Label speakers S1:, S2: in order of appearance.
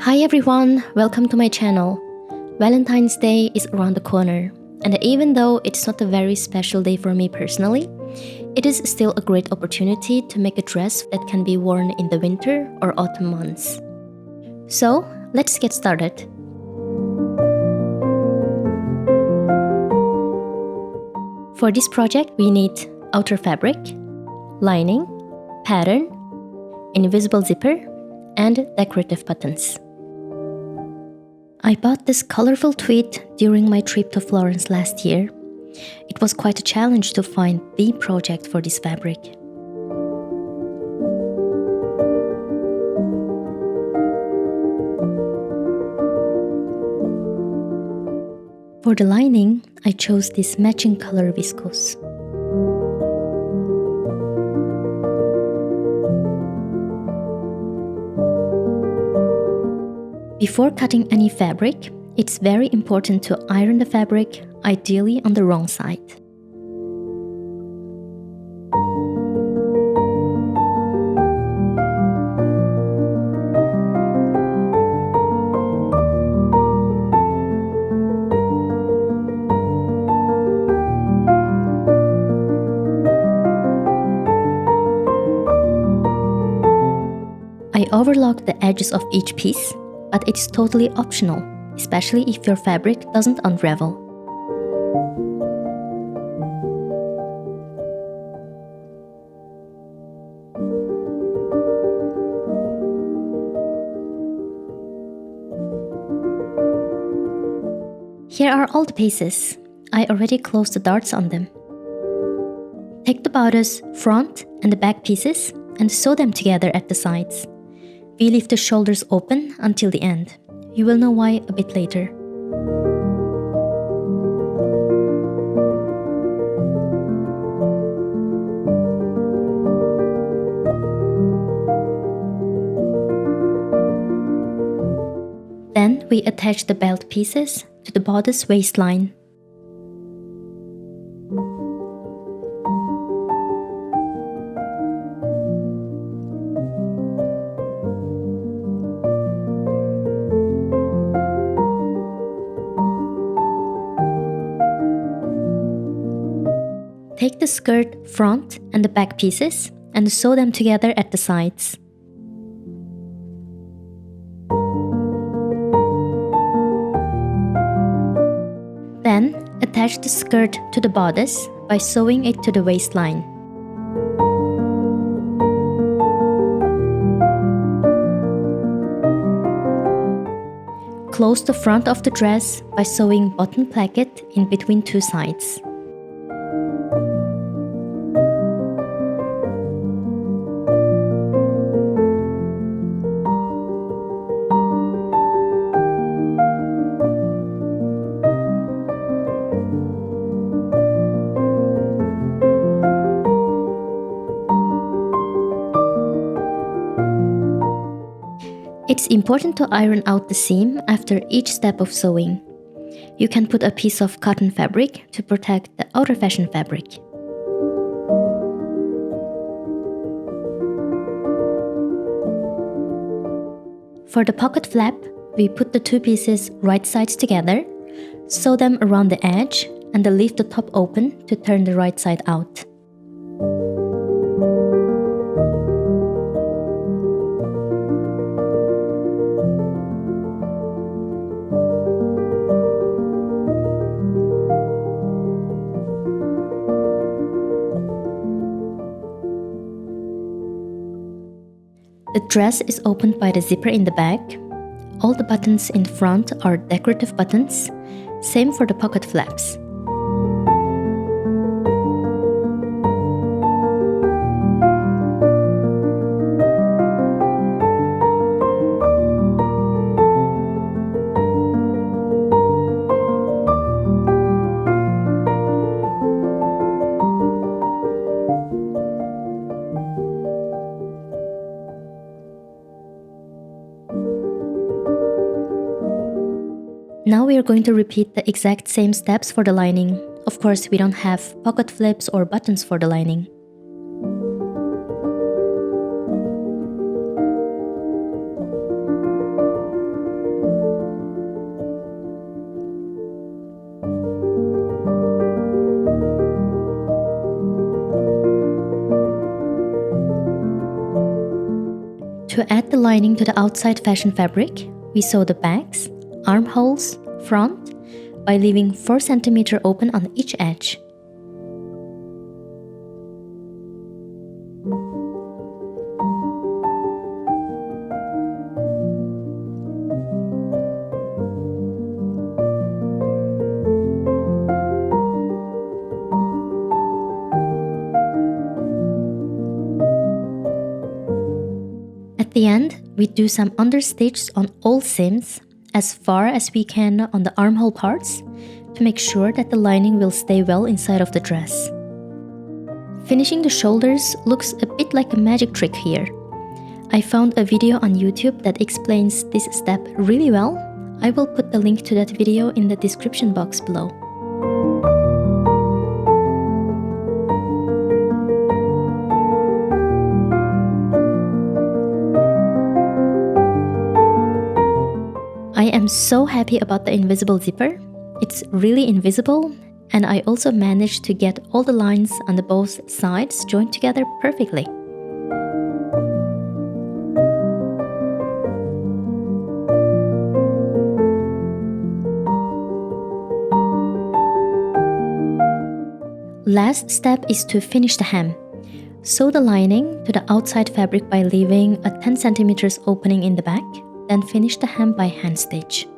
S1: Hi everyone, welcome to my channel. Valentine's Day is around the corner, and even though it's not a very special day for me personally, it is still a great opportunity to make a dress that can be worn in the winter or autumn months. So, let's get started. For this project, we need outer fabric, lining, pattern, invisible zipper, and decorative buttons. I bought this colorful tweed during my trip to Florence last year. It was quite a challenge to find the project for this fabric. For the lining, I chose this matching color viscose. Before cutting any fabric, it's very important to iron the fabric, ideally on the wrong side. I overlocked the edges of each piece, but it's totally optional, especially if your fabric doesn't unravel. Here are all the pieces. I already closed the darts on them. Take the bodice, front and the back pieces and sew them together at the sides. We leave the shoulders open until the end. You will know why a bit later. Then we attach the belt pieces to the bodice waistline. Take the skirt front and the back pieces and sew them together at the sides. Then, attach the skirt to the bodice by sewing it to the waistline. Close the front of the dress by sewing button placket in between two sides. It's important to iron out the seam after each step of sewing. You can put a piece of cotton fabric to protect the outer fashion fabric. For the pocket flap, we put the two pieces right sides together, sew them around the edge, and then leave the top open to turn the right side out. The dress is opened by the zipper in the back. All the buttons in front are decorative buttons, same for the pocket flaps. Now we are going to repeat the exact same steps for the lining. Of course, we don't have pocket flips or buttons for the lining. To add the lining to the outside fashion fabric, we sew the backs, armholes, front by leaving 4 cm open on each edge. At the end, we do some understitches on all seams as far as we can on the armhole parts to make sure that the lining will stay well inside of the dress. Finishing the shoulders looks a bit like a magic trick here. I found a video on YouTube that explains this step really well. I will put the link to that video in the description box below. I am so happy about the invisible zipper. It's really invisible, and I also managed to get all the lines on the both sides joined together perfectly. Last step is to finish the hem. Sew the lining to the outside fabric by leaving a 10 cm opening in the back, then finish the hem by hand stitch.